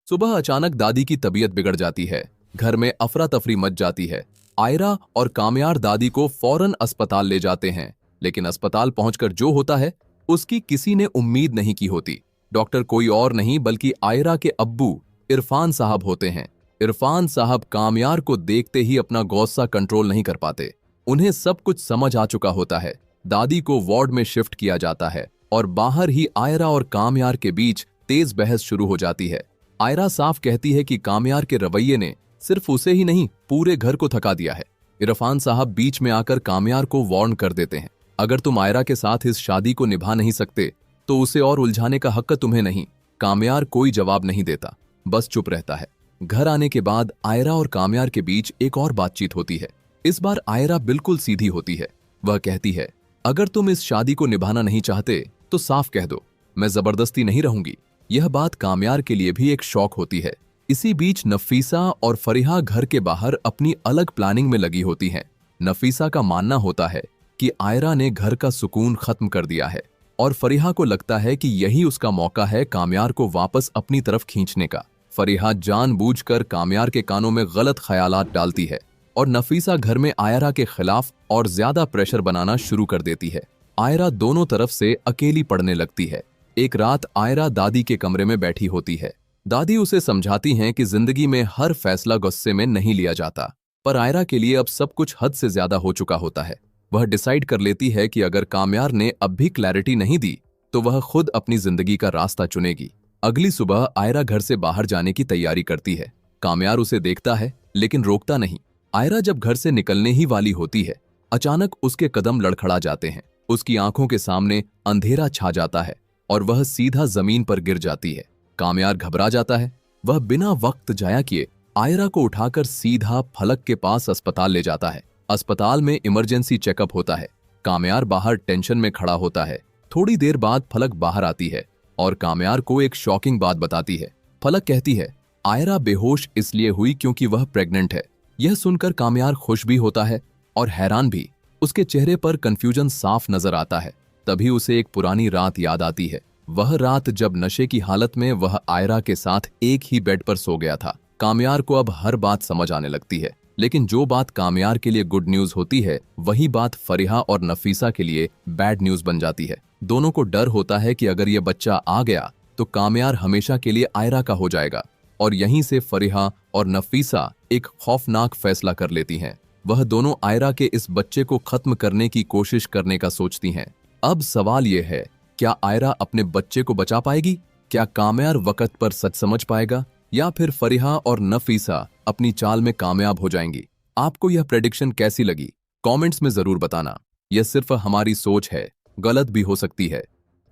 सुबह अचानक दादी की तबीयत बिगड़ जाती है। घर में अफरा तफरी मच जाती है। आयरा और कामयार दादी को फौरन अस्पताल ले जाते हैं, लेकिन अस्पताल पहुंचकर जो होता है उसकी किसी ने उम्मीद नहीं की होती। डॉक्टर कोई और नहीं बल्कि आयरा के अब्बू इरफान साहब होते हैं। इरफान साहब कामयार को देखते ही अपना गौस्सा कंट्रोल नहीं कर पाते। उन्हें सब कुछ समझ आ चुका होता है। दादी को वार्ड में शिफ्ट किया जाता है और बाहर ही आयरा और कामयार के बीच तेज बहस शुरू हो जाती है। आयरा साफ कहती है कि कामयार के रवैये ने सिर्फ उसे ही नहीं पूरे घर को थका दिया है। इरफान साहब बीच में आकर कामयार को वार्न कर देते हैं, अगर तुम आयरा के साथ इस शादी को निभा नहीं सकते तो उसे और उलझाने का हक तुम्हें नहीं। कामयार कोई जवाब नहीं देता, बस चुप रहता है। घर आने के बाद आयरा और कामयार के बीच एक और बातचीत होती है। इस बार आयरा बिल्कुल सीधी होती है। वह कहती है, अगर तुम इस शादी को निभाना नहीं चाहते तो साफ कह दो, मैं जबरदस्ती नहीं रहूंगी। यह बात कामयार के लिए भी एक शौक होती है। इसी बीच नफीसा और फरीहा घर के बाहर अपनी अलग प्लानिंग में लगी होती हैं। नफीसा का मानना होता है कि आयरा ने घर का सुकून खत्म कर दिया है और फरीहा को लगता है कि यही उसका मौका है कामयार को वापस अपनी तरफ खींचने का। फरीहा जानबूझकर कामयार के कानों में गलत ख्यालात डालती है और नफीसा घर में आयरा के खिलाफ और ज्यादा प्रेशर बनाना शुरू कर देती है। आयरा दोनों तरफ से अकेली पड़ने लगती है। एक रात आयरा दादी के कमरे में बैठी होती है। दादी उसे समझाती हैं कि जिंदगी में हर फैसला गुस्से में नहीं लिया जाता, पर आयरा के लिए अब सब कुछ हद से ज्यादा हो चुका होता है। वह डिसाइड कर लेती है कि अगर कामयार ने अब भी क्लैरिटी नहीं दी तो वह खुद अपनी जिंदगी का रास्ता चुनेगी। अगली सुबह आयरा घर से बाहर जाने की तैयारी करती है। कामयार उसे देखता है लेकिन रोकता नहीं। आयरा जब घर से निकलने ही वाली होती है, अचानक उसके कदम लड़खड़ा जाते हैं। उसकी आंखों के सामने अंधेरा छा जाता है और वह सीधा जमीन पर गिर जाती है। कामयार घबरा जाता है। वह बिना वक्त जाया किए आयरा को उठाकर सीधा फलक के पास अस्पताल ले जाता है। अस्पताल में इमरजेंसी चेकअप होता है। कामयार बाहर टेंशन में खड़ा होता है। थोड़ी देर बाद फलक बाहर आती है और कामयार को एक शॉकिंग बात बताती है। फलक कहती है, आयरा बेहोश इसलिए हुई क्योंकि वह प्रेग्नेंट है। यह सुनकर कामयार खुश भी होता है और हैरान भी। उसके चेहरे पर कंफ्यूजन साफ नजर आता है। तभी उसे एक पुरानी रात याद आती है। वह रात जब नशे की हालत में वह आयरा के साथ एक ही बेड पर सो गया था। कामयार को अब हर बात समझ आने लगती है, लेकिन जो बात कामयार के लिए गुड न्यूज होती है वही बात फरीहा और नफीसा के लिए बैड न्यूज बन जाती है। दोनों को डर होता है कि अगर यह बच्चा आ गया तो कामयार हमेशा के लिए आयरा का हो जाएगा और यहीं से फरीहा और नफीसा एक खौफनाक फैसला कर लेती हैं। वह दोनों आयरा के इस बच्चे को खत्म करने की कोशिश करने का सोचती हैं। अब सवाल यह है, क्या आयरा अपने बच्चे को बचा पाएगी? क्या कामयार वक्त पर सच समझ पाएगा या फिर फरीहा और नफीसा अपनी चाल में कामयाब हो जाएंगी? आपको यह प्रेडिक्शन कैसी लगी? कमेंट्स में जरूर बताना। यह सिर्फ हमारी सोच है, गलत भी हो सकती है।